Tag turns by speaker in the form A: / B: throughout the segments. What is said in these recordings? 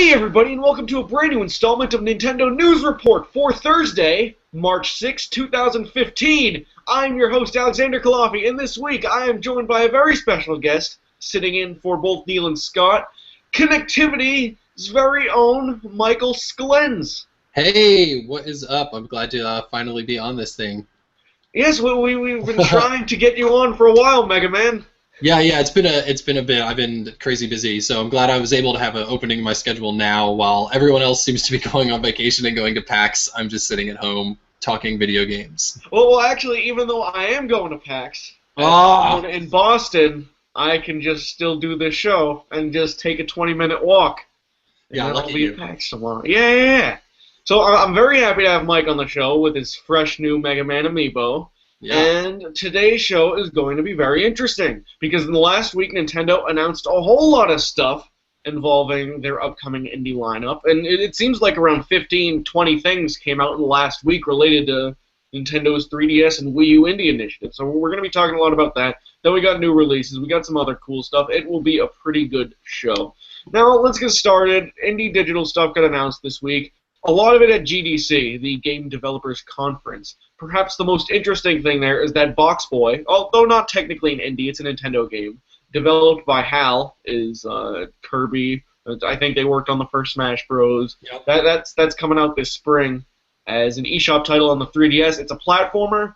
A: Hey everybody, and welcome to a brand new installment of Nintendo News Report for Thursday, March 6, 2015. I'm your host, Alexander Kalafi, and this week I am joined by a very special guest, sitting in for both Neil and Scott, Connectivity's very own Michael Sklens.
B: Hey, what is up? I'm glad to finally be on this thing.
A: Yes, we've been trying to get you on for a while, Mega Man.
B: Yeah, it's been a bit. I've been crazy busy, so I'm glad I was able to have an opening in my schedule now. While everyone else seems to be going on vacation and going to PAX, I'm just sitting at home talking video games.
A: Well, actually, even though I am going to PAX in Boston, I can just still do this show and just take a 20-minute walk.
B: Yeah,
A: and
B: lucky
A: I'll be
B: you.
A: at PAX tomorrow. Yeah. So I'm very happy to have Mike on the show with his fresh new Mega Man Amiibo.
B: Yeah.
A: And today's show is going to be very interesting because in the last week, Nintendo announced a whole lot of stuff involving their upcoming indie lineup. And it seems like around 15, 20 things came out in the last week related to Nintendo's 3DS and Wii U indie initiative. So we're going to be talking a lot about that. Then we got new releases. We got some other cool stuff. It will be a pretty good show. Now, let's get started. Indie digital stuff got announced this week. A lot of it at GDC, the Game Developers Conference. Perhaps the most interesting thing there is that Box Boy, although not technically an indie, it's a Nintendo game, developed by HAL, is Kirby. I think they worked on the first Smash Bros.
B: Yep.
A: That's coming out this spring as an eShop title on the 3DS. It's a platformer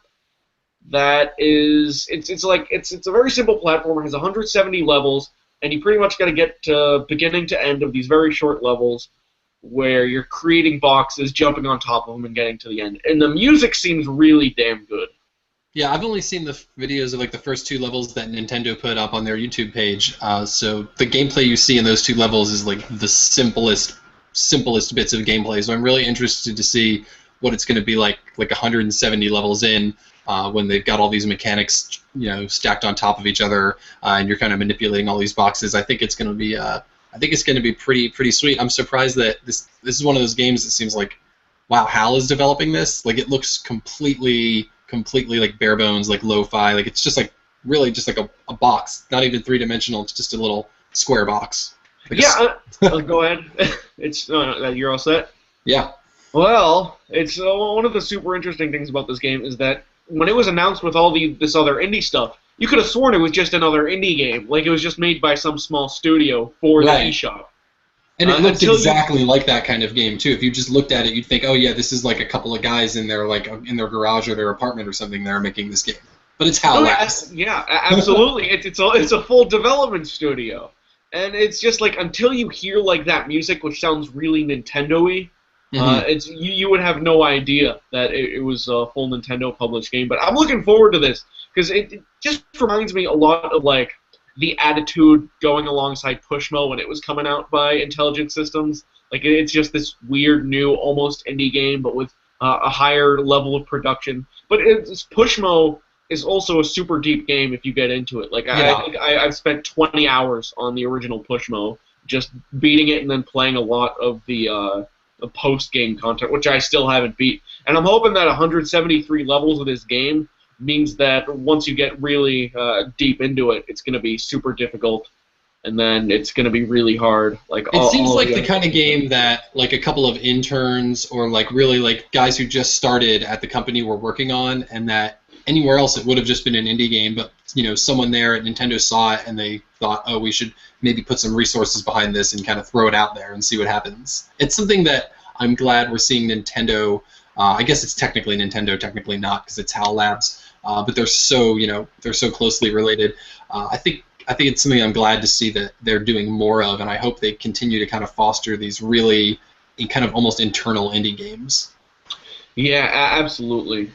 A: that is it's a very simple platformer. It has 170 levels, and you pretty much got to get beginning to end of these very short levels, where you're creating boxes, jumping on top of them, and getting to the end. And the music seems really damn good.
B: Yeah, I've only seen the videos of like the first two levels that Nintendo put up on their YouTube page. So the gameplay you see in those two levels is like the simplest bits of gameplay. So I'm really interested to see what it's going to be like 170 levels in when they've got all these mechanics, stacked on top of each other, and you're kind of manipulating all these boxes. I think it's going to be pretty sweet. I'm surprised that this is one of those games that seems like, wow, HAL is developing this. Like it looks completely like bare bones, like lo-fi. Like it's just like really just like a box, not even three-dimensional. It's just a little square box. Like
A: Go ahead. It's you're all set.
B: Yeah.
A: Well, it's one of the super interesting things about this game is that when it was announced with all this other indie stuff, you could have sworn it was just another indie game, like it was just made by some small studio for the eShop.
B: And it looked exactly like that kind of game too. If you just looked at it, you'd think, oh yeah, this is like a couple of guys in their garage or their apartment or something that are making this game. But it's HAL Labs.
A: Yeah, absolutely. it's a full development studio, and it's just like until you hear like that music, which sounds really Nintendo-y. You would have no idea that it was a full Nintendo published game. But I'm looking forward to this because it just reminds me a lot of like the attitude going alongside Pushmo when it was coming out by Intelligent Systems. Like it's just this weird new almost indie game, but with a higher level of production. But Pushmo is also a super deep game if you get into it. Like I think I've spent 20 hours on the original Pushmo, just beating it and then playing a lot of the post-game content, which I still haven't beat. And I'm hoping that 173 levels of this game means that once you get really deep into it, it's going to be super difficult, and then it's going to be really hard.
B: It seems like the kind of game that like a couple of interns or like really like guys who just started at the company were working on, and that anywhere else it would have just been an indie game, but someone there at Nintendo saw it and they thought, oh, we should maybe put some resources behind this and kind of throw it out there and see what happens. It's something that I'm glad we're seeing Nintendo. I guess it's technically Nintendo, technically not because it's HAL Labs, but they're so closely related. I think it's something I'm glad to see that they're doing more of, and I hope they continue to kind of foster these really kind of almost internal indie games.
A: Yeah, absolutely.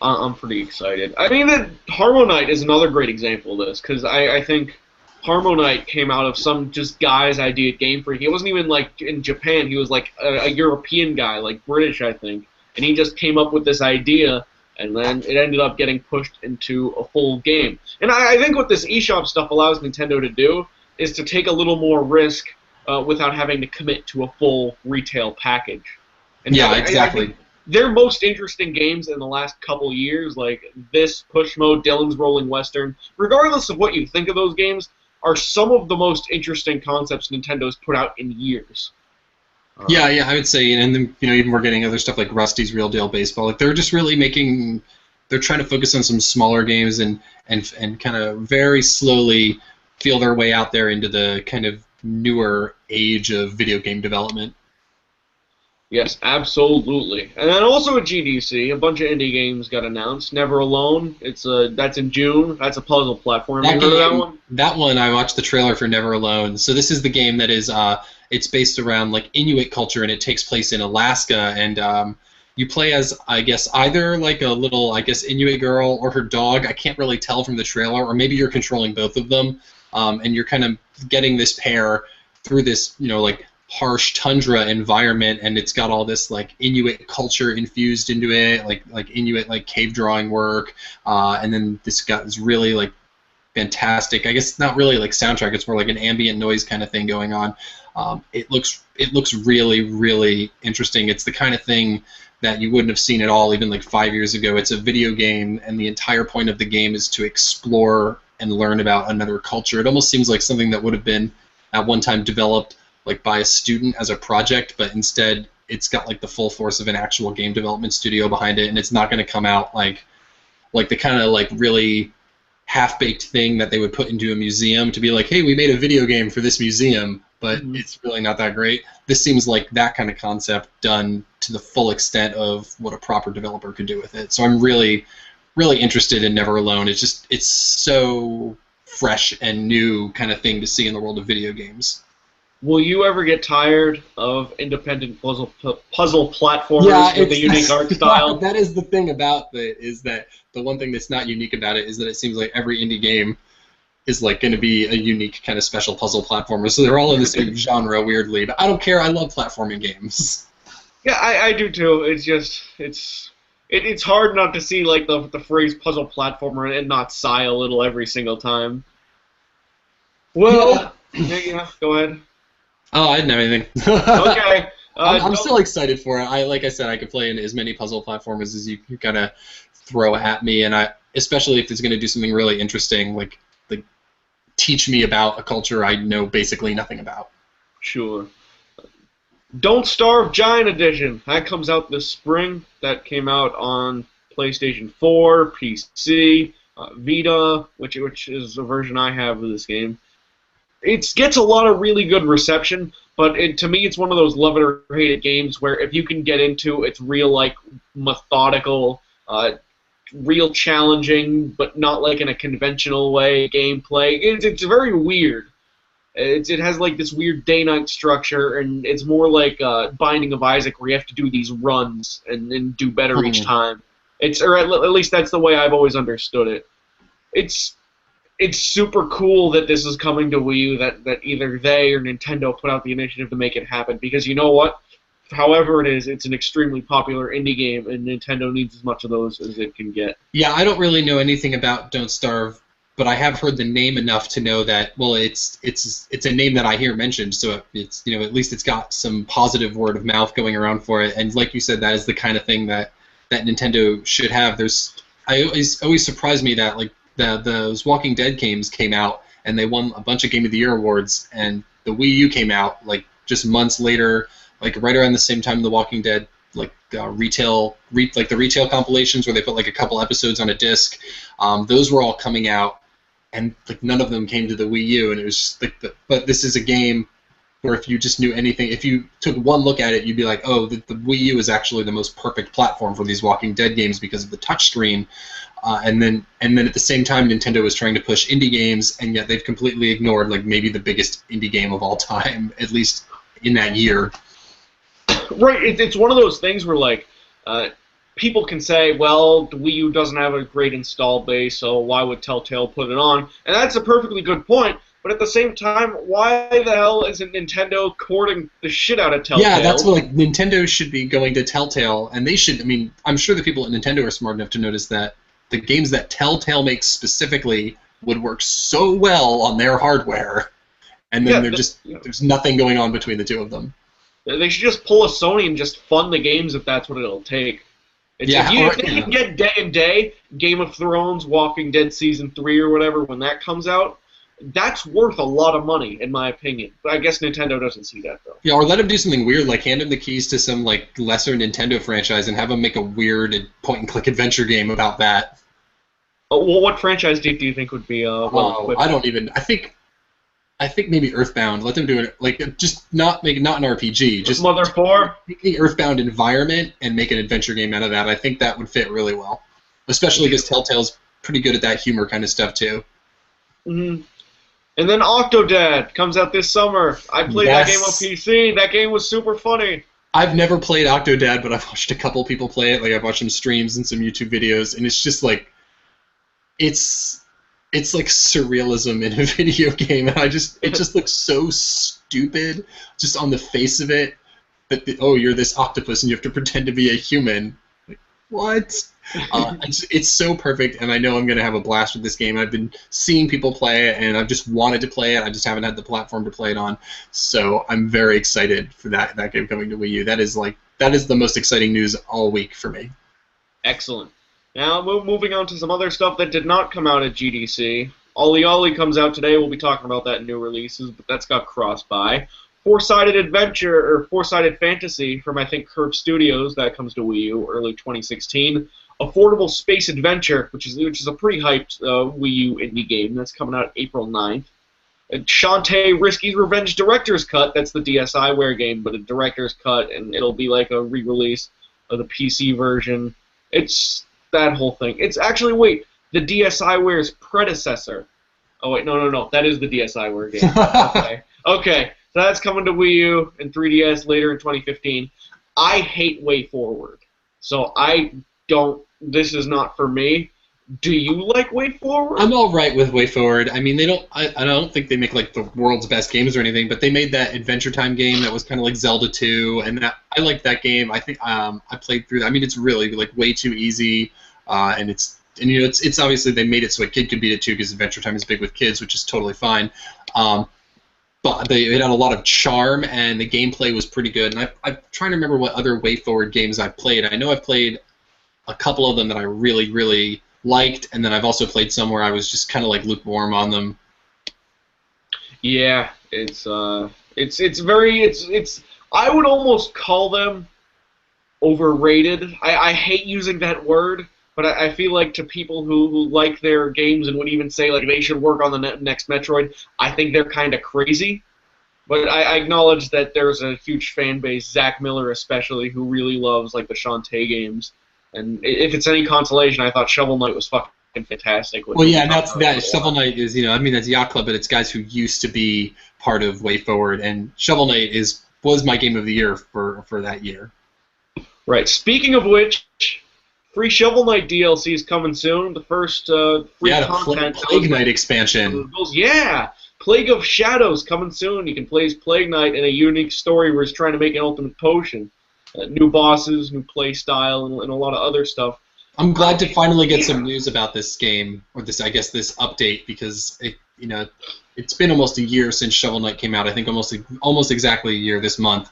A: I'm pretty excited. I mean, Harmo Knight is another great example of this, because I think Harmo Knight came out of some just guy's idea at Game Freak. He wasn't even like in Japan. He was like a European guy, like British, I think. And he just came up with this idea, and then it ended up getting pushed into a full game. And I think what this eShop stuff allows Nintendo to do is to take a little more risk without having to commit to a full retail package. And
B: yeah, exactly.
A: Their most interesting games in the last couple years, like this, Pushmo, Dylan's Rolling Western, regardless of what you think of those games, are some of the most interesting concepts Nintendo's put out in years.
B: Yeah, yeah, I would say, and then even we're getting other stuff like Rusty's Real Deal Baseball. Like they're just really making, they're trying to focus on some smaller games and kind of very slowly feel their way out there into the kind of newer age of video game development.
A: Yes, absolutely. And then also at GDC, a bunch of indie games got announced. Never Alone, that's in June. That's a puzzle platform. Have you heard of that one?
B: That one, I watched the trailer for Never Alone. So this is the game that is, it's based around like Inuit culture, and it takes place in Alaska. And you play as, I guess, either like a little, I guess, Inuit girl or her dog. I can't really tell from the trailer, or maybe you're controlling both of them, and you're kind of getting this pair through this, like harsh tundra environment, and it's got all this like Inuit culture infused into it, like Inuit like cave drawing work, and then this got this really like fantastic, I guess not really like soundtrack, it's more like an ambient noise kind of thing going on. It looks really, really interesting. It's the kind of thing that you wouldn't have seen at all even like 5 years ago. It's a video game, and the entire point of the game is to explore and learn about another culture. It almost seems like something that would have been at one time developed like by a student as a project, but instead it's got like the full force of an actual game development studio behind it, and it's not going to come out like the kind of like really half-baked thing that they would put into a museum to be like, hey, we made a video game for this museum, but it's really not that great. This seems like that kind of concept done to the full extent of what a proper developer could do with it. So I'm really, really interested in Never Alone. It's so fresh and new kind of thing to see in the world of video games.
A: Will you ever get tired of independent puzzle platformers with a unique art style?
B: That is the thing about it, is that the one thing that's not unique about it is that it seems like every indie game is like going to be a unique kind of special puzzle platformer. So they're all in the same genre, weirdly. But I don't care. I love platforming games.
A: Yeah, I do too. It's just it's hard not to see like the phrase puzzle platformer and not sigh a little every single time. Well, yeah, go ahead.
B: Oh, I didn't have anything.
A: Okay.
B: I'm still excited for it. Like I said, I could play in as many puzzle platformers as you kind of throw at me, and especially if it's going to do something really interesting, like teach me about a culture I know basically nothing about.
A: Sure. Don't Starve Giant Edition. That comes out this spring. That came out on PlayStation 4, PC, Vita, which is a version I have of this game. It gets a lot of really good reception, but to me it's one of those love it or hate it games where if you can get into its real like methodical, real challenging, but not like in a conventional way gameplay. It's very weird. It has like this weird day-night structure, and it's more like Binding of Isaac, where you have to do these runs and do better each time. Or at least that's the way I've always understood it. It's super cool that this is coming to Wii U, that either they or Nintendo put out the initiative to make it happen, because you know what? However it is, it's an extremely popular indie game, and Nintendo needs as much of those as it can get.
B: Yeah, I don't really know anything about Don't Starve, but I have heard the name enough to know that, well, it's a name that I hear mentioned, so it's at least it's got some positive word of mouth going around for it, and like you said, that is the kind of thing that Nintendo should have. I always surprise me that like those Walking Dead games came out and they won a bunch of Game of the Year awards, and the Wii U came out like just months later, like right around the same time the Walking Dead like the retail compilations where they put like a couple episodes on a disc. Those were all coming out, and like none of them came to the Wii U, and it was just like but this is a game where if you just knew anything, if you took one look at it, you'd be like, oh, the Wii U is actually the most perfect platform for these Walking Dead games because of the touchscreen. And then at the same time, Nintendo was trying to push indie games, and yet they've completely ignored like maybe the biggest indie game of all time, at least in that year.
A: Right, it's one of those things where like people can say, well, the Wii U doesn't have a great install base, so why would Telltale put it on? And that's a perfectly good point. But at the same time, why the hell isn't Nintendo courting the shit out of Telltale?
B: Yeah, that's what like Nintendo should be going to Telltale, and they should. I mean, I'm sure the people at Nintendo are smart enough to notice that the games that Telltale makes specifically would work so well on their hardware, and then there's nothing going on between the two of them.
A: They should just pull a Sony and just fund the games if that's what it'll take. If they can get day and day, Game of Thrones, Walking Dead Season 3 or whatever, when that comes out, That's worth a lot of money, in my opinion. But I guess Nintendo doesn't see that, though.
B: Yeah, or let him do something weird, like hand him the keys to some like lesser Nintendo franchise and have him make a weird point-and-click adventure game about that.
A: Well, what franchise do you think would be well equipped?
B: I don't even. I think maybe Earthbound. Let them do it. Like just not an RPG. Just
A: Mother 4.
B: Take the Earthbound environment and make an adventure game out of that. I think that would fit really well, especially because Telltale's pretty good at that humor kind of stuff too.
A: Mm-hmm. And then Octodad comes out this summer. I played that game on PC. That game was super funny.
B: I've never played Octodad, but I've watched a couple people play it. Like I've watched some streams and some YouTube videos, and it's just like it's like surrealism in a video game, and it just looks so stupid just on the face of it. That you're this octopus and you have to pretend to be a human. Like, what? It's so perfect, and I know I'm going to have a blast with this game. I've been seeing people play it, and I've just wanted to play it. I just haven't had the platform to play it on. So I'm very excited for that game coming to Wii U. That is the most exciting news all week for me.
A: Excellent. Now, moving on to some other stuff that did not come out at GDC. Ollie Ollie comes out today. We'll be talking about that in new releases, but that's got cross-buy. Four-Sided Adventure, or Four-Sided Fantasy from, I think, Curve Studios. That comes to Wii U early 2016. Affordable Space Adventure, which is a pretty hyped Wii U indie game. That's coming out April 9th. And Shantae Risky's Revenge Director's Cut. That's the DSiWare game, but a Director's Cut, and it'll be like a re-release of the PC version. It's that whole thing. It's actually, wait, the DSiWare's predecessor. Oh, wait, no. That is the DSiWare game. Okay. So that's coming to Wii U and 3DS later in 2015. I hate Way Forward. So this is not for me. Do you like Way Forward?
B: I'm all right with Way Forward. I mean, I don't think they make like the world's best games or anything, but they made that Adventure Time game that was kind of like Zelda 2, and I liked that game. I think I played through that. I mean, it's really like way too easy, and it's obviously they made it so a kid could beat it too because Adventure Time is big with kids, which is totally fine. But it had a lot of charm, and the gameplay was pretty good. And I'm trying to remember what other Way Forward games I've played. I know I've played a couple of them that I really, really liked, and then I've also played some where I was just kind of like lukewarm on them.
A: Yeah, it's I would almost call them overrated. I hate using that word, but I feel like to people who like their games and would even say like they should work on the next Metroid, I think they're kind of crazy. But I acknowledge that there's a huge fan base, Zach Miller especially, who really loves like the Shantae games. And if it's any consolation, I thought Shovel Knight was fucking fantastic.
B: Well, yeah, that Shovel Knight is, I mean, that's Yacht Club, but it's guys who used to be part of Way Forward, and Shovel Knight was my game of the year for that year.
A: Right. Speaking of which, free Shovel Knight DLC is coming soon. The first free content.
B: Plague Knight expansion.
A: Yeah, Plague of Shadows coming soon. You can play as Plague Knight in a unique story where he's trying to make an ultimate potion. New bosses, new play style, and a lot of other stuff.
B: I'm glad to finally get some news about this game, or this update, because it's been almost a year since Shovel Knight came out. I think almost exactly a year this month,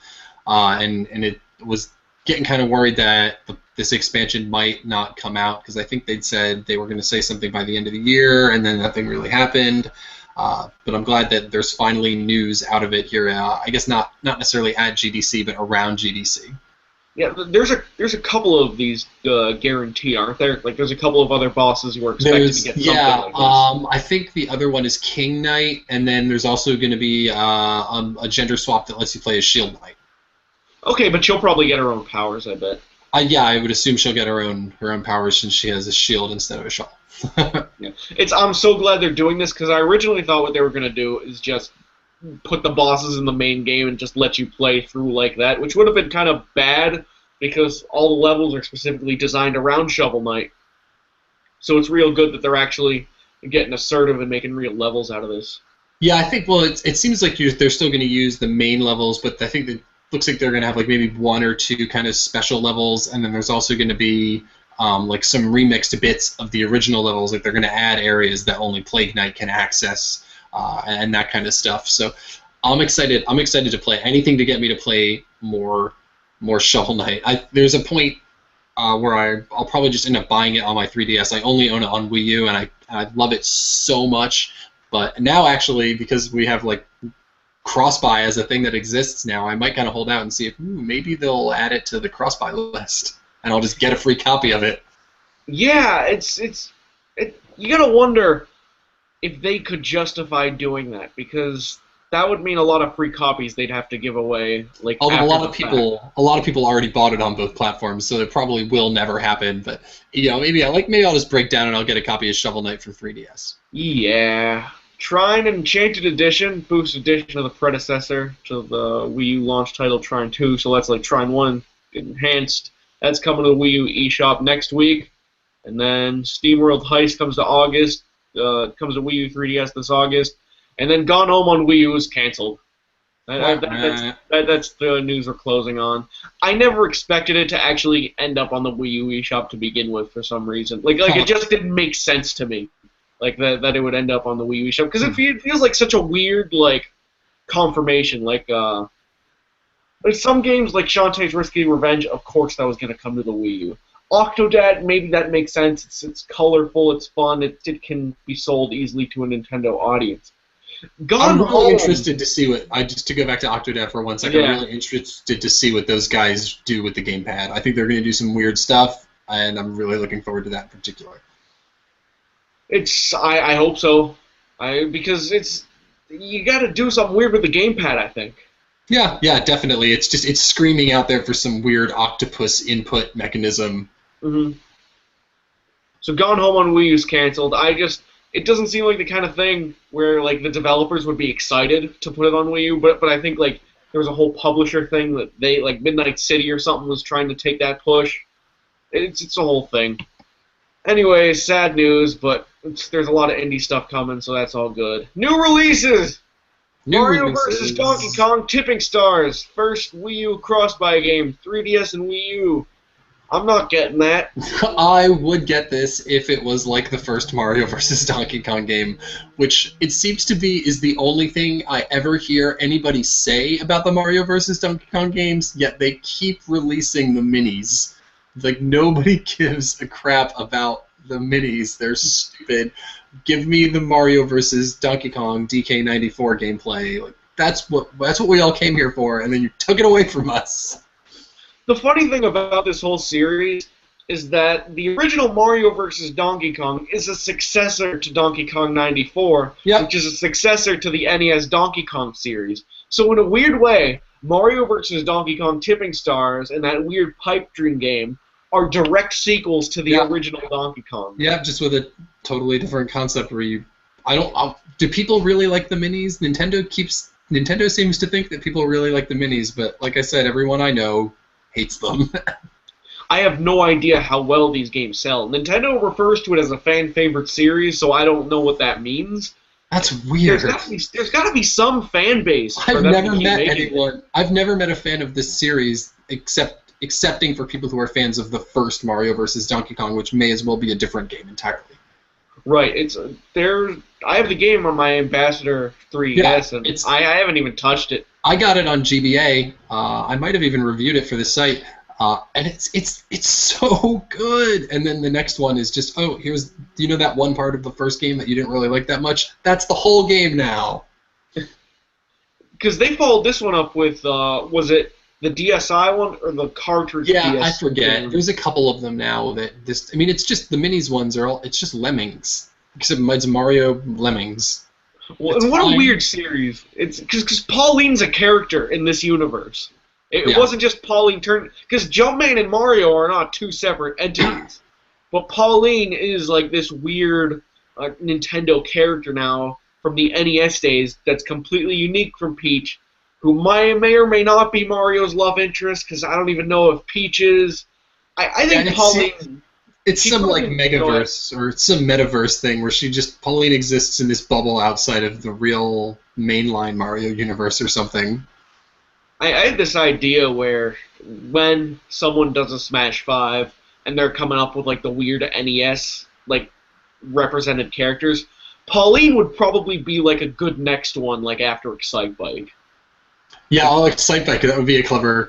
B: and it was getting kind of worried that this expansion might not come out, because I think they'd said they were going to say something by the end of the year, and then nothing really happened. But I'm glad that there's finally news out of it here. I guess not necessarily at GDC, but around GDC.
A: Yeah, there's a couple of these guaranteed, aren't there? Like, there's a couple of other bosses who are expected to get something like this.
B: I think the other one is King Knight, and then there's also going to be a gender swap that lets you play as Shield Knight.
A: Okay, but she'll probably get her own powers, I bet.
B: Yeah, I would assume she'll get her own powers since she has a shield instead of a shawl.
A: Yeah. I'm so glad they're doing this, because I originally thought what they were going to do is just put the bosses in the main game and just let you play through like that, which would have been kind of bad because all the levels are specifically designed around Shovel Knight. So it's real good that they're actually getting assertive and making real levels out of this.
B: Yeah, I think, well, it seems like they're still going to use the main levels, but I think that looks like they're going to have like maybe one or two kind of special levels, and then there's also going to be like some remixed bits of the original levels. Like they're going to add areas that only Plague Knight can access. And that kind of stuff. So I'm excited. I'm excited to play anything to get me to play more Shovel Knight. There's a point where I'll probably just end up buying it on my 3DS. I only own it on Wii U, and I love it so much. But now, actually, because we have like cross-buy as a thing that exists now, I might kind of hold out and see if maybe they'll add it to the cross-buy list, and I'll just get a free copy of it.
A: Yeah, you gotta wonder if they could justify doing that, because that would mean a lot of free copies they'd have to give away. Like,
B: although
A: after
B: a lot of people already bought it on both platforms, so it probably will never happen. But maybe I'll just break down and I'll get a copy of Shovel Knight for 3DS.
A: Yeah. Trine Enchanted Edition, boosted edition of the predecessor to the Wii U launch title Trine 2, so that's like Trine 1 enhanced. That's coming to the Wii U eShop next week. And then SteamWorld Heist comes to August, comes to Wii U 3DS this August. And then Gone Home on Wii U is canceled. That's the news we're closing on. I never expected it to actually end up on the Wii U eShop to begin with for some reason. Like it just didn't make sense to me. Like that it would end up on the Wii U eShop, because it feels like such a weird confirmation. Like some games like Shantae's Risky Revenge, of course that was going to come to the Wii U. Octodad, maybe that makes sense. It's colorful, it's fun, it can be sold easily to a Nintendo audience.
B: I'm really interested to see just to go back to Octodad for 1 second. I'm really interested to see what those guys do with the gamepad. I think they're going to do some weird stuff, and I'm really looking forward to that in particular.
A: I hope so, because you got to do something weird with the gamepad, I think.
B: Yeah, definitely. It's screaming out there for some weird octopus input mechanism.
A: Mm-hmm. So Gone Home on Wii U is canceled. It doesn't seem like the kind of thing where the developers would be excited to put it on Wii U, but I think there was a whole publisher thing that they Midnight City or something was trying to take that push. It's a whole thing. Anyway, sad news, but there's a lot of indie stuff coming, so that's all good. New releases! Mario vs. Donkey Kong Tipping Stars. First Wii U cross-buy game. 3DS and Wii U. I'm not getting that.
B: I would get this if it was like the first Mario vs. Donkey Kong game, which it seems to be is the only thing I ever hear anybody say about the Mario vs. Donkey Kong games, yet they keep releasing the minis. Nobody gives a crap about the minis. They're stupid. Give me the Mario vs. Donkey Kong DK94 gameplay. That's what we all came here for, and then you took it away from us.
A: The funny thing about this whole series is that the original Mario vs. Donkey Kong is a successor to Donkey Kong 94, which is a successor to the NES Donkey Kong series. So in a weird way, Mario vs. Donkey Kong Tipping Stars and that weird pipe dream game are direct sequels to the original Donkey Kong. Yeah,
B: just with a totally different concept where do people really like the minis? Nintendo seems to think that people really like the minis, but like I said, everyone I know hates them.
A: I have no idea how well these games sell. Nintendo refers to it as a fan-favorite series, so I don't know what that means.
B: That's weird.
A: There's got to be some fan base.
B: I've never met a fan of this series excepting for people who are fans of the first Mario vs. Donkey Kong, which may as well be a different game entirely.
A: Right. I have the game on my Ambassador 3DS, and I haven't even touched it.
B: I got it on GBA. I might have even reviewed it for the site, and it's so good. And then the next one is just here's that one part of the first game that you didn't really like that much. That's the whole game now.
A: Because they followed this one up with was it the DSi one or the cartridge?
B: Yeah, I forget. There's a couple of them now it's just the minis ones it's just Lemmings, except it's Mario Lemmings.
A: Well, and what a weird series! It's because Pauline's a character in this universe. It wasn't just Pauline because Jumpman and Mario are not two separate entities, but Pauline is this weird Nintendo character now from the NES days that's completely unique from Peach, who may or may not be Mario's love interest, because I don't even know if Peach is. I think Pauline.
B: It's some megaverse or some metaverse thing where Pauline exists in this bubble outside of the real mainline Mario universe or something.
A: I had this idea where when someone does a Smash 5 and they're coming up with the weird NES represented characters, Pauline would probably be a good next one excite Excitebike.
B: Yeah, Excitebike, that would be a clever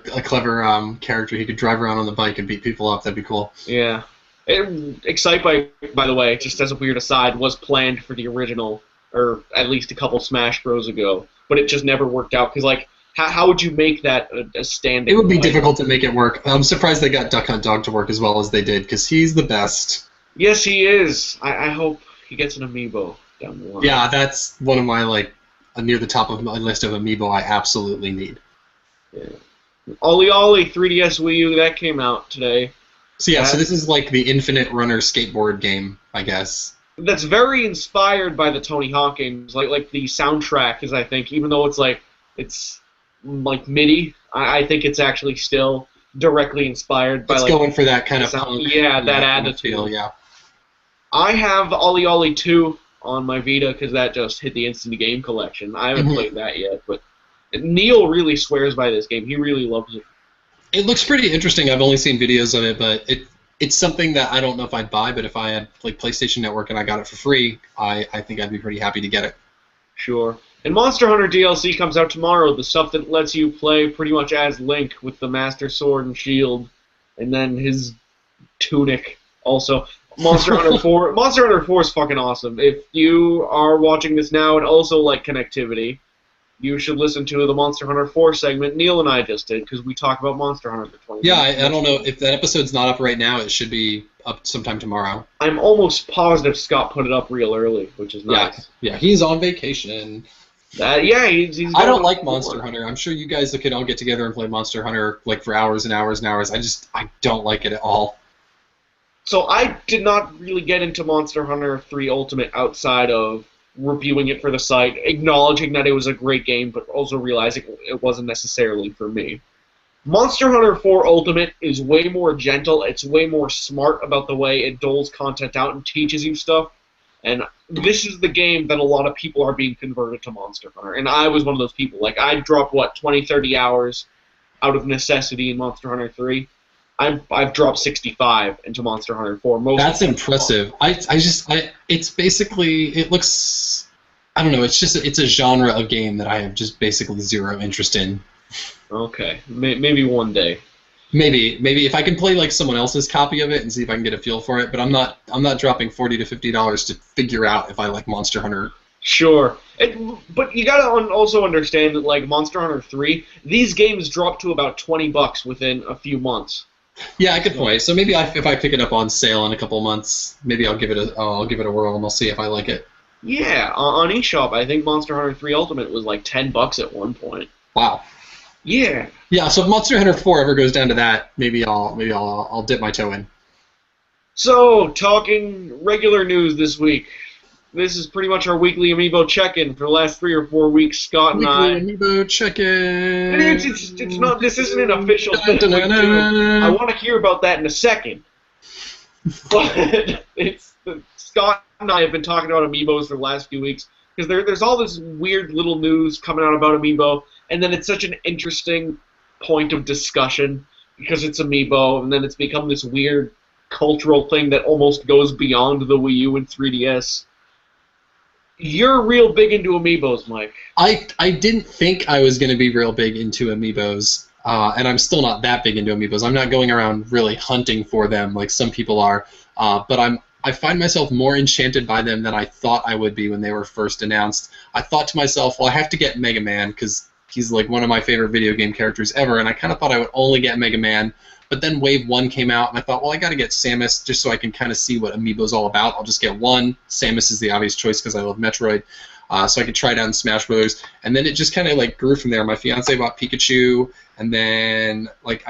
B: character. He could drive around on the bike and beat people up. That'd be cool.
A: Yeah. Excitebike, by the way, just as a weird aside, was planned for the original or at least a couple Smash Bros ago, but it just never worked out because like how would you make that a standing?
B: It would be difficult to make it work. I'm surprised they got Duck Hunt Dog to work as well as they did because he's the best.
A: Yes, he is. I hope he gets an Amiibo down the line.
B: Yeah, that's one of my near the top of my list of Amiibo I absolutely need.
A: Yeah. Ollie Ollie 3DS Wii U that came out today.
B: So yeah, so this is like the Infinite Runner skateboard game, I guess.
A: That's very inspired by the Tony Hawk games. Like the soundtrack is, I think, even though it's like MIDI, I think it's actually still directly inspired by.
B: It's going for that kind of
A: punk, that attitude.
B: Feel, yeah.
A: I have Ollie Ollie 2 on my Vita because that just hit the instant game collection. I haven't played that yet, but Neil really swears by this game. He really loves it.
B: It looks pretty interesting. I've only seen videos of it, but it's something that I don't know if I'd buy, but if I had like PlayStation Network and I got it for free, I think I'd be pretty happy to get it.
A: Sure. And Monster Hunter DLC comes out tomorrow, the stuff that lets you play pretty much as Link with the Master Sword and Shield, and then his tunic also. Monster Hunter 4. Monster Hunter 4 is fucking awesome. If you are watching this now and also like connectivity, you should listen to the Monster Hunter 4 segment Neil and I just did, because we talk about Monster Hunter for 20 minutes.
B: Yeah, I don't know. If that episode's not up right now, it should be up sometime tomorrow.
A: I'm almost positive Scott put it up real early, which is nice.
B: Yeah, he's on vacation.
A: He's
B: I don't like Monster Hunter. I'm sure you guys could all get together and play Monster Hunter like for hours and hours and hours. I don't like it at all.
A: So I did not really get into Monster Hunter 3 Ultimate outside of reviewing it for the site, acknowledging that it was a great game, but also realizing it wasn't necessarily for me. Monster Hunter 4 Ultimate is way more gentle, it's way more smart about the way it doles content out and teaches you stuff, and this is the game that a lot of people are being converted to Monster Hunter, and I was one of those people. Like, I dropped, 20, 30 hours out of necessity in Monster Hunter 3. I've dropped 65 into Monster Hunter 4.
B: That's impressive. It's basically, it looks, I don't know, it's a genre of game that I have just basically zero interest in.
A: Okay, maybe one day.
B: Maybe if I can play like someone else's copy of it and see if I can get a feel for it, but I'm not dropping $40 to $50 to figure out if I like Monster Hunter.
A: Sure, but you gotta also understand that like Monster Hunter 3, these games drop to about $20 within a few months.
B: Yeah, good point. So maybe if I pick it up on sale in a couple months, maybe I'll give it a whirl and I'll see if I like it.
A: Yeah, on eShop, I think Monster Hunter 3 Ultimate was like $10 at one point.
B: Wow.
A: Yeah.
B: Yeah. So if Monster Hunter 4 ever goes down to that, maybe I'll dip my toe in.
A: So talking regular news this week. This is pretty much our weekly Amiibo check-in for the last 3 or 4 weeks. Scott and I.
B: Weekly Amiibo check-in.
A: It's not. This isn't an official thing. I want to hear about that in a second. But Scott and I have been talking about Amiibos for the last few weeks because there's all this weird little news coming out about Amiibo, and then it's such an interesting point of discussion because it's Amiibo, and then it's become this weird cultural thing that almost goes beyond the Wii U and 3DS. You're real big into Amiibos, Mike.
B: I didn't think I was going to be real big into Amiibos, and I'm still not that big into Amiibos. I'm not going around really hunting for them like some people are, but I find myself more enchanted by them than I thought I would be when they were first announced. I thought to myself, well, I have to get Mega Man because he's like one of my favorite video game characters ever, and I kind of thought I would only get Mega Man. But then Wave 1 came out, and I thought, well, I got to get Samus just so I can kind of see what Amiibo's all about. I'll just get one. Samus is the obvious choice because I love Metroid. So I could try it out in Smash Bros. And then it just kind of like grew from there. My fiance bought Pikachu, and then like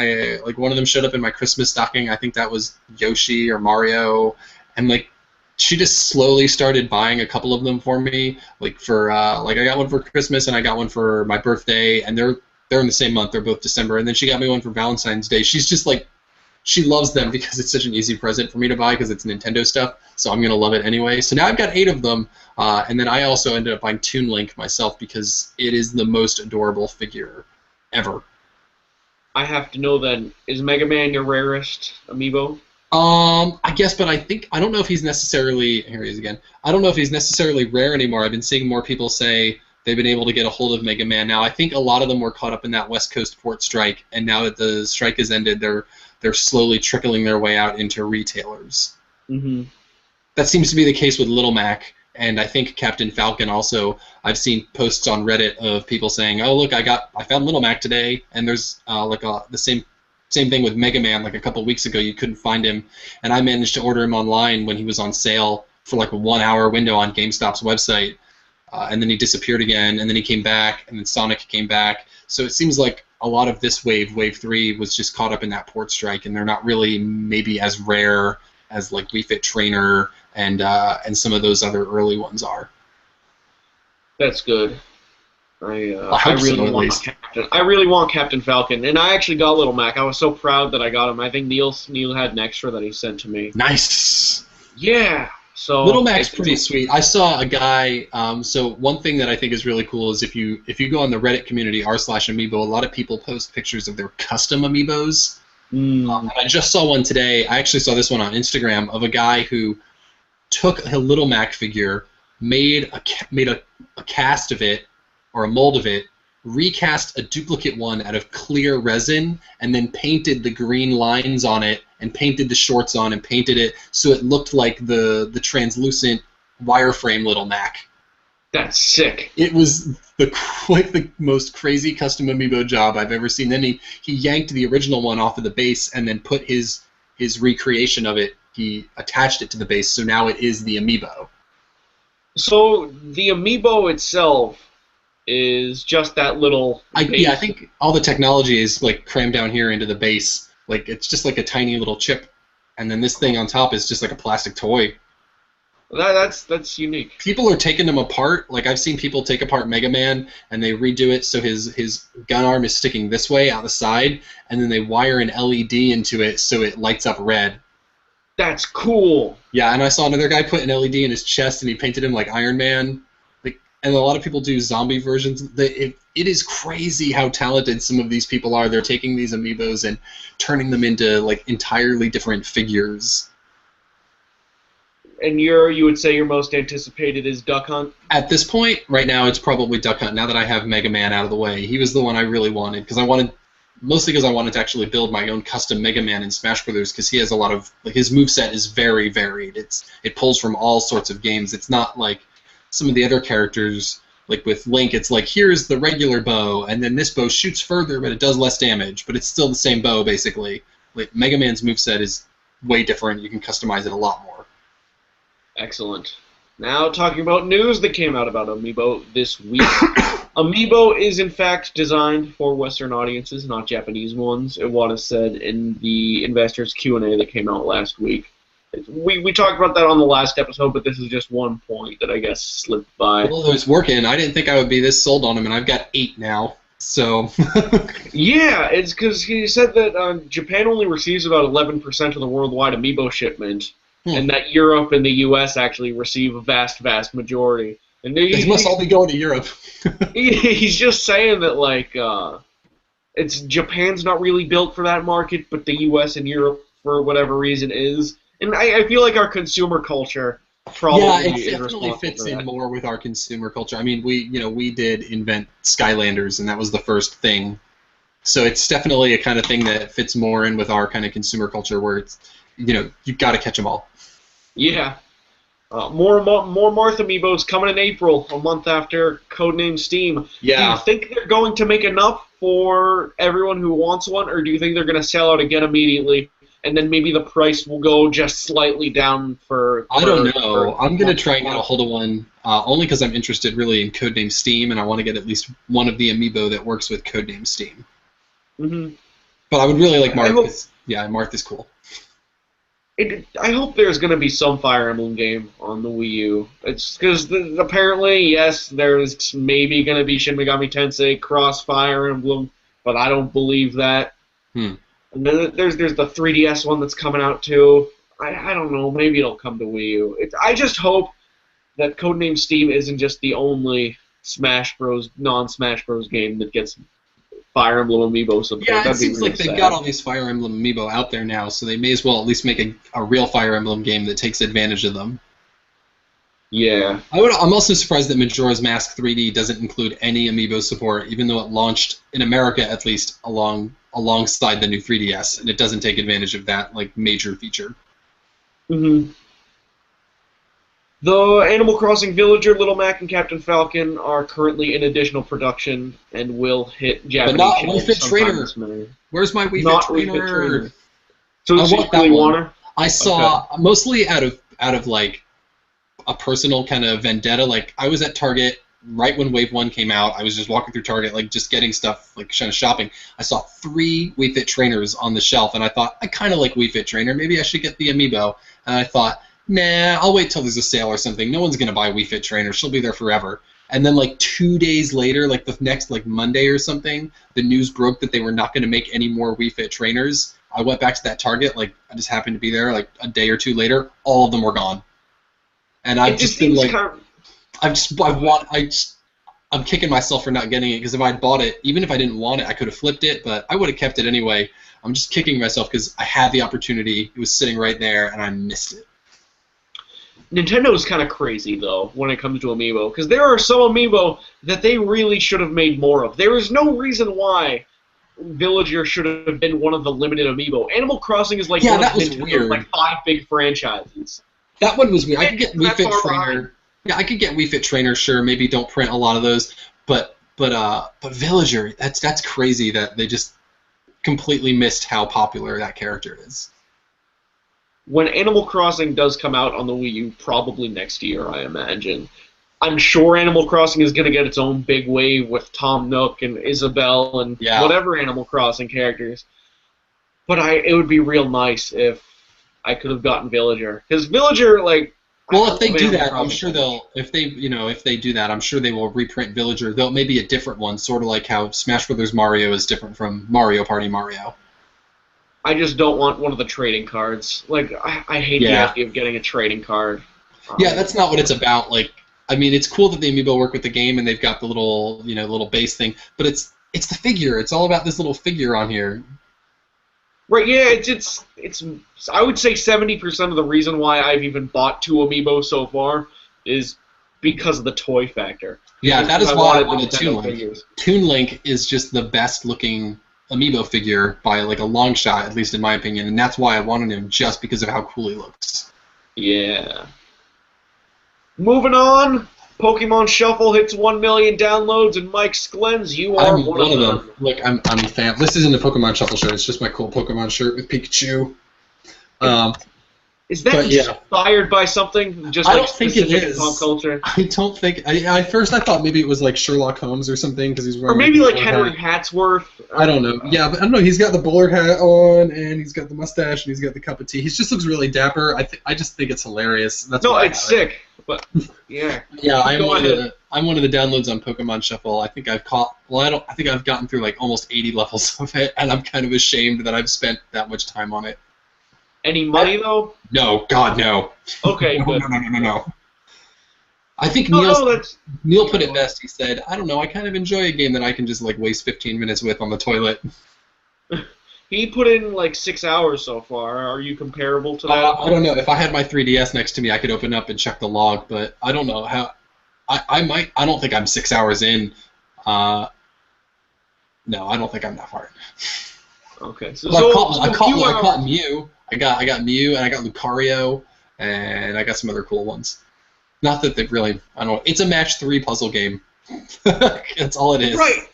B: one of them showed up in my Christmas stocking. I think that was Yoshi or Mario, and like she just slowly started buying a couple of them for me. Like for I got one for Christmas and I got one for my birthday, and they're in the same month. They're both December. And then she got me one for Valentine's Day. She's just like, she loves them because it's such an easy present for me to buy because it's Nintendo stuff. So I'm going to love it anyway. So now I've got 8 of them. And then I also ended up buying Toon Link myself because it is the most adorable figure ever.
A: I have to know then, is Mega Man your rarest Amiibo?
B: I guess, but I don't know if he's necessarily, here he is again. I don't know if he's necessarily rare anymore. I've been seeing more people say they've been able to get a hold of Mega Man now. I think a lot of them were caught up in that West Coast port strike, and now that the strike has ended, they're slowly trickling their way out into retailers.
A: Mm-hmm.
B: That seems to be the case with Little Mac, and I think Captain Falcon also. I've seen posts on Reddit of people saying, "Oh, look, I found Little Mac today," and there's the same thing with Mega Man. Like a couple weeks ago, you couldn't find him, and I managed to order him online when he was on sale for like a 1-hour window on GameStop's website, and then he disappeared again, and then he came back, and then Sonic came back. So it seems like a lot of this Wave 3, was just caught up in that port strike, and they're not really maybe as rare as like Wii Fit Trainer and some of those other early ones are.
A: That's good. I
B: hope
A: really
B: so, at
A: want
B: least.
A: I really want Captain Falcon, and I actually got Little Mac. I was so proud that I got him. I think Neil had an extra that he sent to me.
B: Nice.
A: Yeah. So
B: Little Mac's pretty sweet. I saw a guy. So one thing that I think is really cool is if you go on the Reddit community r/Amiibo, a lot of people post pictures of their custom Amiibos. And I just saw one today. I actually saw this one on Instagram of a guy who took a Little Mac figure, made a cast of it, or a mold of it, recast a duplicate one out of clear resin, and then painted the green lines on it, and painted the shorts on, and painted it so it looked like the translucent wireframe Little Mac.
A: That's sick.
B: It was the most crazy custom Amiibo job I've ever seen. Then he yanked the original one off of the base and then put his recreation of it. He attached it to the base, so now it is the Amiibo.
A: So the Amiibo itself is just that little base.
B: Yeah, I think all the technology is like crammed down here into the base. Like it's just like a tiny little chip, and then this thing on top is just like a plastic toy.
A: That's unique.
B: People are taking them apart. Like I've seen people take apart Mega Man and they redo it so his gun arm is sticking this way out the side, and then they wire an LED into it so it lights up red.
A: That's cool.
B: Yeah, and I saw another guy put an LED in his chest and he painted him like Iron Man. Like, and a lot of people do zombie versions. It is crazy how talented some of these people are. They're taking these Amiibos and turning them into like entirely different figures.
A: And you would say your most anticipated is Duck Hunt?
B: At this point, right now, it's probably Duck Hunt. Now that I have Mega Man out of the way, he was the one I really wanted mostly because I wanted to actually build my own custom Mega Man in Smash Brothers, because he has a lot of his moveset is very varied. It pulls from all sorts of games. It's not like some of the other characters. Like with Link, it's like here's the regular bow, and then this bow shoots further, but it does less damage. But it's still the same bow basically. Like Mega Man's moveset is way different. You can customize it a lot more.
A: Excellent. Now talking about news that came out about Amiibo this week. Amiibo is in fact designed for Western audiences, not Japanese ones. It was said in the investors Q&A that came out last week. We talked about that on the last episode, but this is just one point that I guess slipped by.
B: Well, it was working. I didn't think I would be this sold on him, and I've got 8 now. So.
A: Yeah, it's because he said that Japan only receives about 11% of the worldwide Amiibo shipment. And that Europe and the U.S. actually receive a vast, vast majority. And
B: they must all be going to Europe.
A: He's just saying that, like, it's Japan's not really built for that market, but the U.S. and Europe, for whatever reason, is. And I feel like our consumer culture probably
B: it definitely fits in more with our consumer culture. I mean, we did invent Skylanders, and that was the first thing. So it's definitely a kind of thing that fits more in with our kind of consumer culture, where it's, you've got to catch them all.
A: Yeah. More Marth Amiibos coming in April, a month after Codename Steam.
B: Yeah.
A: Do you think they're going to make enough for everyone who wants one, or do you think they're going to sell out again immediately, and then maybe the price will go just slightly down for...
B: I don't know. I'm going to try and get a hold of one, only because I'm interested really in Codename Steam, and I want to get at least one of the Amiibo that works with Codename Steam.
A: Mm-hmm.
B: But I would really like Marth. Marth is cool.
A: I hope there's going to be some Fire Emblem game on the Wii U. It's because apparently, yes, there's maybe going to be Shin Megami Tensei cross Fire Emblem, but I don't believe that. And then there's the 3DS one that's coming out too. I don't know. Maybe it'll come to Wii U. I just hope that Codename Steam isn't just the only Smash Bros. Non-Smash Bros. Game that gets Fire Emblem Amiibo support.
B: Yeah, it seems like they've got all these Fire Emblem Amiibo out there now, so they may as well at least make a real Fire Emblem game that takes advantage of them.
A: Yeah.
B: I'm also surprised that Majora's Mask 3D doesn't include any Amiibo support, even though it launched, in America at least, alongside the new 3DS, and it doesn't take advantage of that major feature.
A: Mm-hmm. The Animal Crossing Villager, Little Mac, and Captain Falcon are currently in additional production and will hit Japanese
B: not
A: shelves
B: Wii Fit
A: sometime
B: Trainer.
A: this May.
B: Where's my Wii
A: Not
B: Fit
A: Wii Fit
B: Trainer?
A: Trainer. So
B: I
A: you
B: want that
A: really
B: one.
A: want her?
B: I saw mostly out of like a personal kind of vendetta. Like I was at Target right when Wave 1 came out. I was just walking through Target, like just getting stuff, like kind of shopping. I saw 3 Wii Fit Trainers on the shelf, and I thought, I kind of like Wii Fit Trainer. Maybe I should get the Amiibo. And I thought, nah, I'll wait till there's a sale or something. No one's going to buy Wii Fit Trainer. She'll be there forever. And then like 2 days later, like the next like Monday or something, the news broke that they were not going to make any more Wii Fit Trainers. I went back to that Target, like I just happened to be there like a day or two later. All of them were gone. And I've just been like, I'm kicking myself for not getting it, because if I'd bought it, even if I didn't want it, I could have flipped it, but I would have kept it anyway. I'm just kicking myself because I had the opportunity. It was sitting right there, and I missed it.
A: Nintendo's kind of crazy, though, when it comes to Amiibo, because there are some Amiibo that they really should have made more of. There is no reason why Villager should have been one of the limited Amiibo. Animal Crossing is like one of Nintendo's like 5 big franchises.
B: That one was weird. I could get Wii Fit Trainer. Yeah, I could get Wii Fit Trainer. Sure, maybe don't print a lot of those, but Villager. That's crazy that they just completely missed how popular that character is.
A: When Animal Crossing does come out on the Wii U, probably next year, I imagine, I'm sure Animal Crossing is going to get its own big wave with Tom Nook and Isabelle and whatever Animal Crossing characters. But it would be real nice if I could have gotten Villager, because Villager, like.
B: Well, if they do that, I'm sure they'll. If they do that, I'm sure they will reprint Villager. Though maybe a different one, sort of like how Smash Brothers Mario is different from Mario Party Mario.
A: I just don't want one of the trading cards. Like, I hate the idea of getting a trading card.
B: Yeah, that's not what it's about. Like, I mean, it's cool that the Amiibo work with the game and they've got the little, little base thing, but it's the figure. It's all about this little figure on here.
A: Right, yeah, it's I would say 70% of the reason why I've even bought 2 Amiibo so far is because of the toy factor.
B: Yeah, that is why I wanted Toon Link. Toon Link is just the best looking Amiibo figure by like a long shot, at least in my opinion, and that's why I wanted him, just because of how cool he looks. Yeah.
A: Moving on. Pokemon Shuffle hits 1 million downloads, and Mike Sklens, you are one of them.
B: Look, I'm a fan. This isn't a Pokemon Shuffle shirt. It's just my cool Pokemon shirt with Pikachu.
A: Is that inspired by something? Just
B: I don't think it is.
A: Pop culture?
B: I don't think. At first, I thought maybe it was like Sherlock Holmes or something, because he's wearing.
A: Or maybe like Henry Hatsworth.
B: I don't know. Yeah, but I don't know. He's got the bowler hat on, and he's got the mustache, and he's got the cup of tea. He just looks really dapper. I just think it's hilarious. That's
A: it's sick. But yeah.
B: Yeah, I'm one of the downloads on Pokemon Shuffle. I think I've caught. Well, I think I've gotten through like almost 80 levels of it, and I'm kind of ashamed that I've spent that much time on it.
A: Any money though?
B: No, God, no.
A: Okay, good.
B: No. I think Neil put it best. He said, "I don't know. I kind of enjoy a game that I can just like waste 15 minutes with on the toilet."
A: He put in like 6 hours so far. Are you comparable to that?
B: I don't know. If I had my 3DS next to me, I could open up and check the log, but I don't know how. I might. I don't think I'm 6 hours in. No, I don't think I'm that far.
A: Okay.
B: I caught Mew. I got Mew, and I got Lucario, and I got some other cool ones. Not that they really. I don't know. It's a match 3 puzzle game. That's all it is.
A: Right.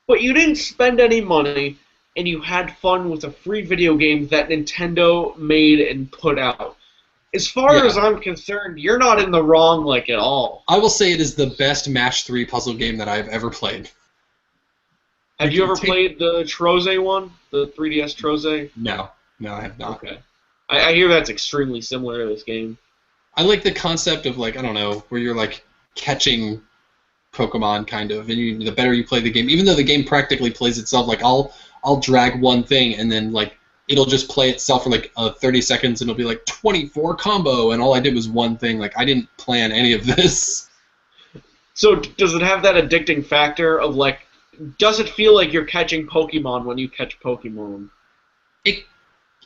A: But you didn't spend any money, and you had fun with a free video game that Nintendo made and put out. As far as I'm concerned, you're not in the wrong, like, at all.
B: I will say it is the best match 3 puzzle game that I've ever played.
A: Have you ever played the Troze one? The 3DS Troze?
B: No, I have not.
A: Okay. I hear that's extremely similar to this game.
B: I like the concept of, like, I don't know, where you're, like, catching Pokemon, kind of, and the better you play the game, even though the game practically plays itself, like, I'll drag one thing, and then, like, it'll just play itself for, like, 30 seconds, and it'll be, like, 24 combo, and all I did was one thing. Like, I didn't plan any of this.
A: So, does it have that addicting factor of, like, does it feel like you're catching Pokemon when you catch Pokemon?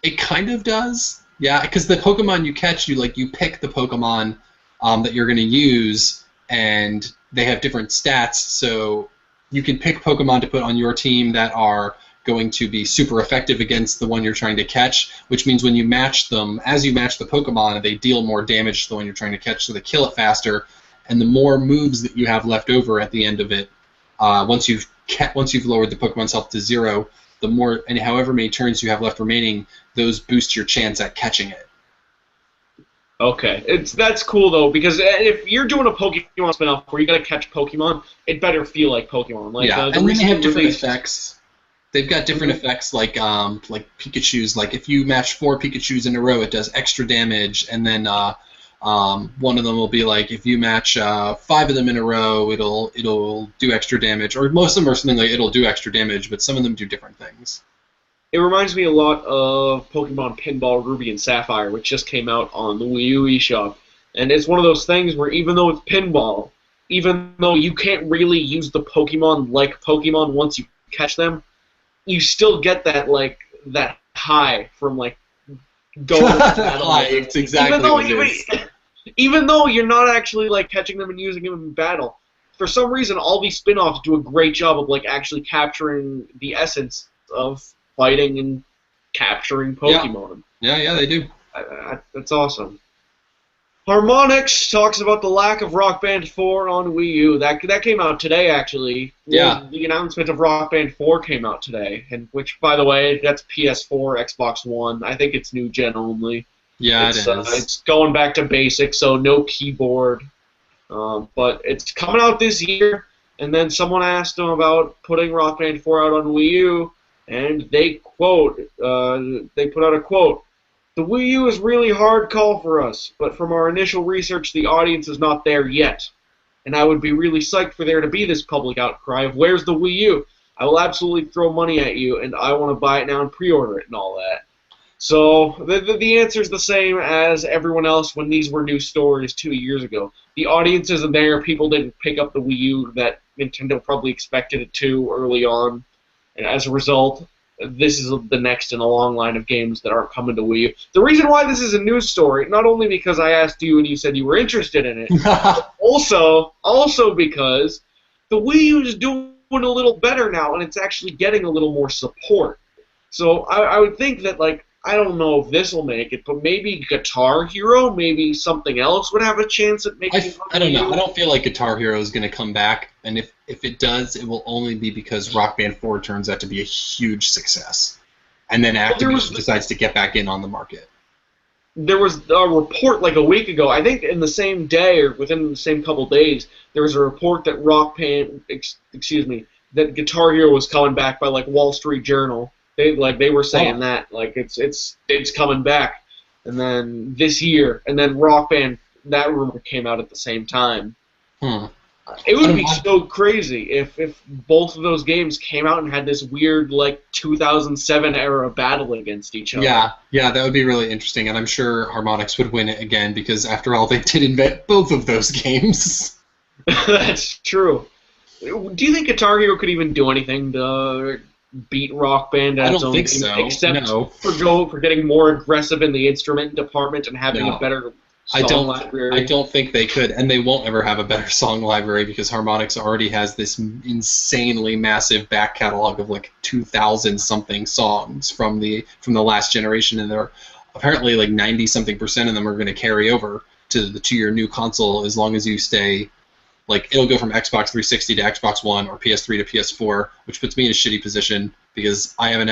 B: It kind of does. Yeah, because the Pokemon you catch, you pick the Pokemon that you're going to use, and they have different stats, so you can pick Pokemon to put on your team that are going to be super effective against the one you're trying to catch, which means when you match them, as you match the Pokemon, they deal more damage to the one you're trying to catch, so they kill it faster. And the more moves that you have left over at the end of it, once you've lowered the Pokemon's health to 0, the more, and however many turns you have left remaining, those boost your chance at catching it.
A: Okay, that's cool though, because if you're doing a Pokemon spin-off where you gotta catch Pokemon, it better feel like Pokemon. Like,
B: yeah, and then they have different effects. They've got different effects, like Pikachu's. Like if you match 4 Pikachus in a row, it does extra damage, and then one of them will be like if you match 5 of them in a row, it'll do extra damage, or most of them are something like it'll do extra damage, but some of them do different things.
A: It reminds me a lot of Pokemon Pinball Ruby and Sapphire, which just came out on the Wii U eShop. And it's one of those things where even though it's pinball, even though you can't really use the Pokemon like Pokemon once you catch them, you still get that that high from going to battle.
B: High, it's exactly
A: even though you're not actually catching them and using them in battle. For some reason, all these spin-offs do a great job of actually capturing the essence of fighting and capturing Pokemon.
B: Yeah, they do.
A: That's awesome. Harmonix talks about the lack of Rock Band 4 on Wii U. That came out today, actually.
B: Yeah.
A: The announcement of Rock Band 4 came out today, and which, by the way, that's PS4, Xbox One. I think it's new gen only.
B: Yeah, it is.
A: It's going back to basics, so no keyboard. But it's coming out this year, and then someone asked them about putting Rock Band 4 out on Wii U, and they put out a quote, "The Wii U is really hard call for us, but from our initial research, the audience is not there yet. And I would be really psyched for there to be this public outcry of where's the Wii U? I will absolutely throw money at you, and I want to buy it now and pre-order it and all that." So the answer is the same as everyone else when these were new stories 2 years ago. The audience isn't there. People didn't pick up the Wii U that Nintendo probably expected it to early on. And as a result, this is the next in a long line of games that aren't coming to Wii U. The reason why this is a news story, not only because I asked you and you said you were interested in it, but also because the Wii U is doing a little better now, and it's actually getting a little more support. So I would think that, I don't know if this will make it, but maybe Guitar Hero, maybe something else would have a chance at making it.
B: I don't know. I don't feel like Guitar Hero is going to come back, and if it does, it will only be because Rock Band 4 turns out to be a huge success, and then Activision decides to get back in on the market.
A: There was a report a week ago, I think in the same day or within the same couple days, there was a report that that Guitar Hero was coming back by Wall Street Journal. They were saying that it's coming back, and then this year, and then Rock Band, that rumor came out at the same time. It would be so crazy if both of those games came out and had this weird 2007 era battle against each other.
B: Yeah, that would be really interesting, and I'm sure Harmonix would win it again because after all, they did invent both of those games.
A: That's true. Do you think Guitar Hero could even do anything to beat Rock Band?
B: I don't think so.
A: Except for getting more aggressive in the instrument department and having a better song library.
B: I don't think they could, and they won't ever have a better song library because Harmonix already has this insanely massive back catalog of 2,000 something songs from the last generation, and they're apparently 90-something% of them are going to carry over to your new console as long as you stay. It'll go from Xbox 360 to Xbox One or PS3 to PS4, which puts me in a shitty position because I have an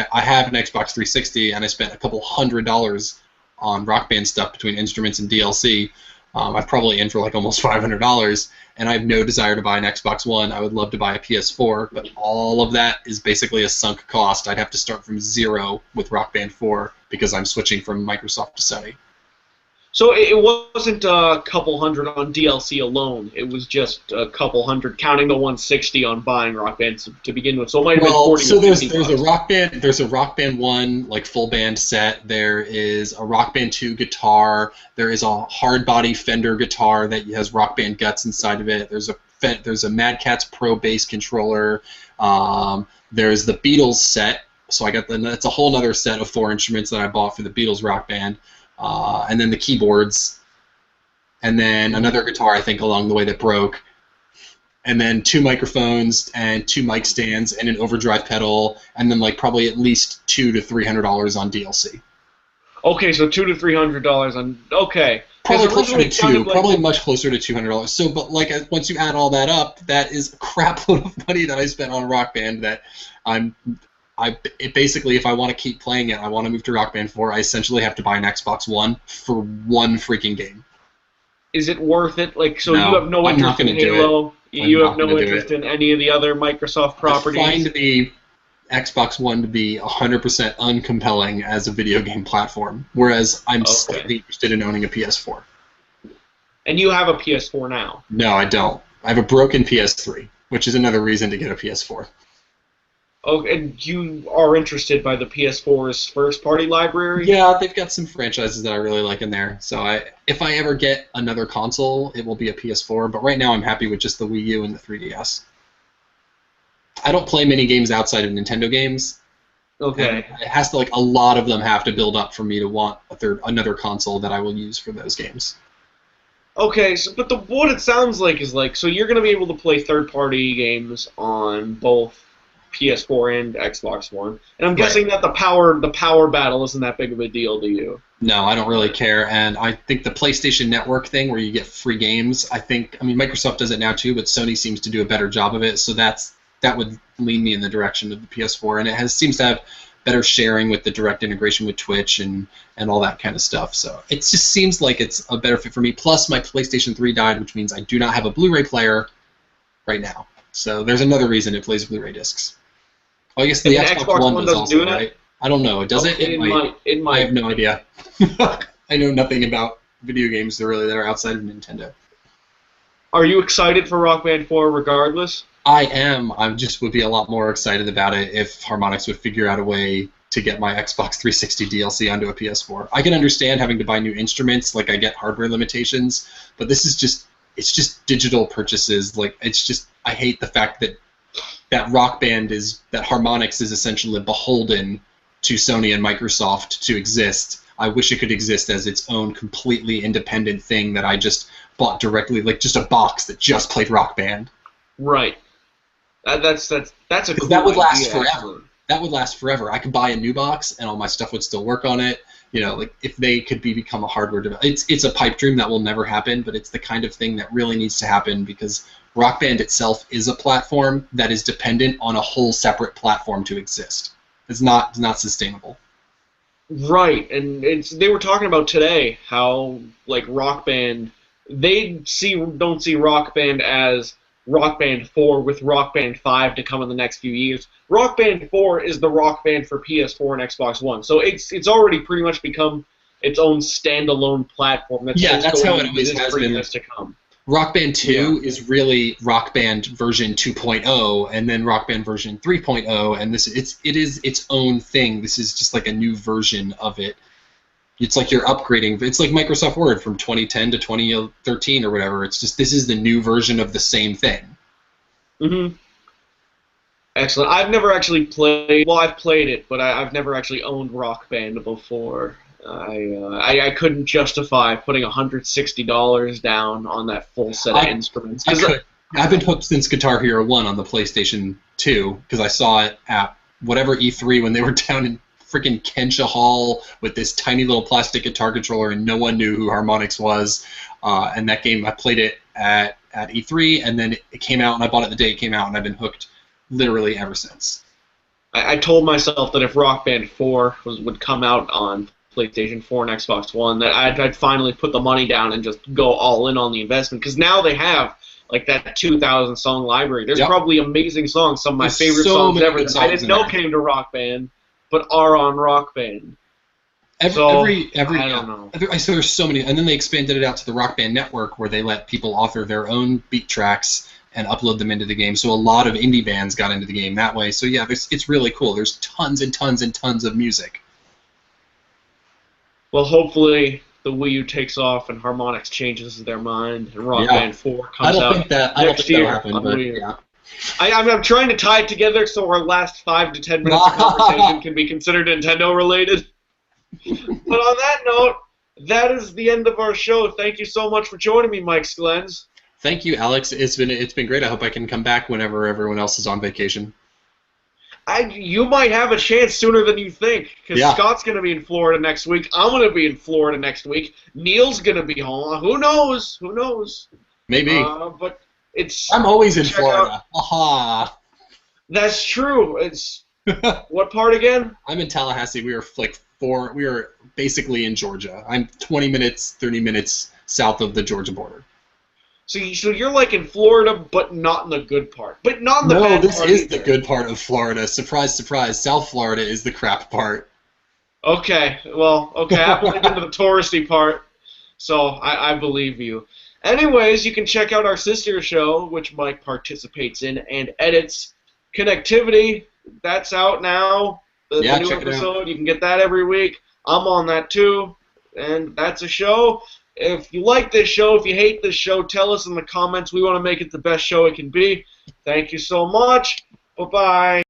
B: Xbox 360 and I spent a couple $100 on Rock Band stuff between instruments and DLC. I'm probably in for almost $500, and I have no desire to buy an Xbox One. I would love to buy a PS4, but all of that is basically a sunk cost. I'd have to start from zero with Rock Band 4 because I'm switching from Microsoft to Sony.
A: So it wasn't a couple hundred on DLC alone. It was just a couple hundred, counting the 160 on buying Rock Band to begin with. So it might have been 40
B: so
A: or 50
B: there's a Rock Band 1 full band set. There is a Rock Band 2 guitar. There is a hard body Fender guitar that has Rock Band guts inside of it. There's a Mad Catz Pro bass controller. There's the Beatles set. So I got that's a whole other set of 4 instruments that I bought for the Beatles Rock Band. And then the keyboards, and then another guitar I think along the way that broke, and then 2 microphones and 2 mic stands and an overdrive pedal, and then like probably at least $200 to $300 on DLC.
A: Okay, so $200 to $300 on. Okay.
B: Probably closer to two. Probably much closer to $200. So, but like once you add all that up, that is a crap load of money that I spent on Rock Band. That basically, if I want to keep playing it, I want to move to Rock Band 4. I essentially have to buy an Xbox One for one freaking game.
A: Is it worth it? Like, so
B: No,
A: you have no interest in Halo. You have no interest in any of the other Microsoft properties.
B: I find the Xbox One to be 100% uncompelling as a video game platform, whereas I'm slightly interested in owning a PS4.
A: And you have a PS4 now?
B: No, I don't. I have a broken PS3, which is another reason to get a PS4.
A: Oh, and you are interested by the PS4's first-party library?
B: Yeah, they've got some franchises that I really like in there. So if I ever get another console, it will be a PS4. But right now, I'm happy with just the Wii U and the 3DS. I don't play many games outside of Nintendo games.
A: Okay.
B: It has to, like, a lot of them have to build up for me to want another console that I will use for those games.
A: Okay, so but what it sounds like is like, so you're going to be able to play third-party games on both PS4 and Xbox One, and I'm guessing that the power battle isn't that big of a deal to you.
B: No, I don't really care, and I think the PlayStation Network thing where you get free games, I mean, Microsoft does it now too, but Sony seems to do a better job of it, so that would lean me in the direction of the PS4, and it seems to have better sharing with the direct integration with Twitch and all that kind of stuff. So it just seems like it's a better fit for me. Plus, my PlayStation 3 died, which means I do not have a Blu-ray player right now. So there's another reason it plays Blu-ray discs. Oh, I guess the Xbox One does also, right? I don't know. Does it? It might. I have no idea. I know nothing about video games that are outside of Nintendo.
A: Are you excited for Rock Band 4 regardless?
B: I am. I just would be a lot more excited about it if Harmonix would figure out a way to get my Xbox 360 DLC onto a PS4. I can understand having to buy new instruments, like I get hardware limitations, but this is it's just digital purchases. Like, it's just, I hate the fact that Harmonix is essentially beholden to Sony and Microsoft to exist. I wish it could exist as its own completely independent thing that I just bought directly, like just a box that just played Rock Band.
A: Right. That's a cool
B: that would last
A: idea,
B: forever.
A: actually.
B: That would last forever. I could buy a new box and all my stuff would still work on it. You know, like if they could become a hardware developer. It's a pipe dream that will never happen, but it's the kind of thing that really needs to happen because Rock Band itself is a platform that is dependent on a whole separate platform to exist. It's not sustainable.
A: Right, and they were talking about today how like Rock Band, don't see Rock Band as Rock Band 4 with Rock Band 5 to come in the next few years. Rock Band 4 is the Rock Band for PS4 and Xbox One, so it's already pretty much become its own standalone platform.
B: That's how it always has been.
A: To come.
B: Rock Band 2 is really Rock Band version 2.0, and then Rock Band version 3.0, and it is its own thing. This is just like a new version of it. It's like you're upgrading. It's like Microsoft Word from 2010 to 2013 or whatever. It's just this is the new version of the same thing.
A: Mm-hmm. Excellent. I've never actually played. Well, I've played it, but I've never actually owned Rock Band before. I couldn't justify putting $160 down on that full set of instruments.
B: I've been hooked since Guitar Hero 1 on the PlayStation 2 because I saw it at whatever E3 when they were down in freaking Kensha Hall with this tiny little plastic guitar controller, and no one knew who Harmonix was. And that game, I played it at E3, and then it came out, and I bought it the day it came out, and I've been hooked literally ever since.
A: I told myself that if Rock Band 4 would come out on PlayStation 4 and Xbox One, that I'd finally put the money down and just go all in on the investment, because now they have like that 2,000 song library. There's probably amazing songs, some of my favorite songs ever that I didn't know came to Rock Band, but are on Rock Band. I don't know.
B: So there's so many, and then they expanded it out to the Rock Band Network, where they let people author their own beat tracks and upload them into the game. So a lot of indie bands got into the game that way. So yeah, it's really cool. There's tons and tons and tons of music.
A: Well, hopefully the Wii U takes off and Harmonix changes their mind and Rock Band 4 comes out next year on Wii U. I'm trying to tie it together so our last 5 to 10 minutes of conversation can be considered Nintendo-related. But on that note, that is the end of our show. Thank you so much for joining me, Mike Sklens.
B: Thank you, Alex. It's been great. I hope I can come back whenever everyone else is on vacation.
A: You might have a chance sooner than you think, because
B: Yeah.
A: Scott's going to be in Florida next week. I'm going to be in Florida next week. Neil's going to be home. Who knows? Who knows?
B: Maybe.
A: But it's.
B: I'm always in Florida.
A: Out.
B: Aha.
A: That's true. It's what part again?
B: I'm in Tallahassee. We are basically in Georgia. I'm 20 minutes, 30 minutes south of the Georgia border.
A: So you're like in Florida, but not in the good part. But not in the bad part.
B: No, this is
A: either.
B: the good part of Florida. Surprise, surprise. South Florida is the crap part.
A: Okay, well, okay, I've only been to the touristy part, so I believe you. Anyways, you can check out our sister show, which Mike participates in and edits, Connectivity. That's out now. The new episode. You can get that every week. I'm on that too, and that's a show. If you like this show, if you hate this show, tell us in the comments. We want to make it the best show it can be. Thank you so much. Bye-bye.